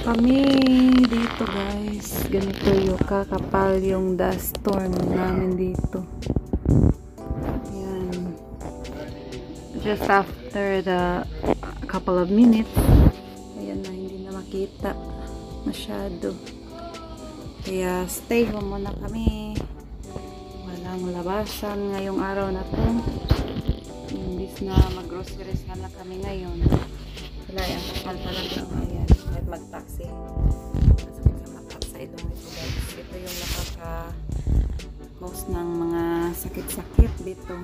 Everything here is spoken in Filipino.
kami dito guys. Ganito yung kakapal yung Duststorm namin dito. Ayan. Just after the couple of minutes, ayan na, hindi na makita masyado. Kaya stay home muna kami. Walang labasan ngayong araw na to. Imbis na mag-groceries na kami ngayon. Wala, ang kapal talaga. Ayan, kahit mag-taxi. Masakit sa mata sa ilong ito guys. Ito yung nakaka-cause ng mga sakit-sakit dito.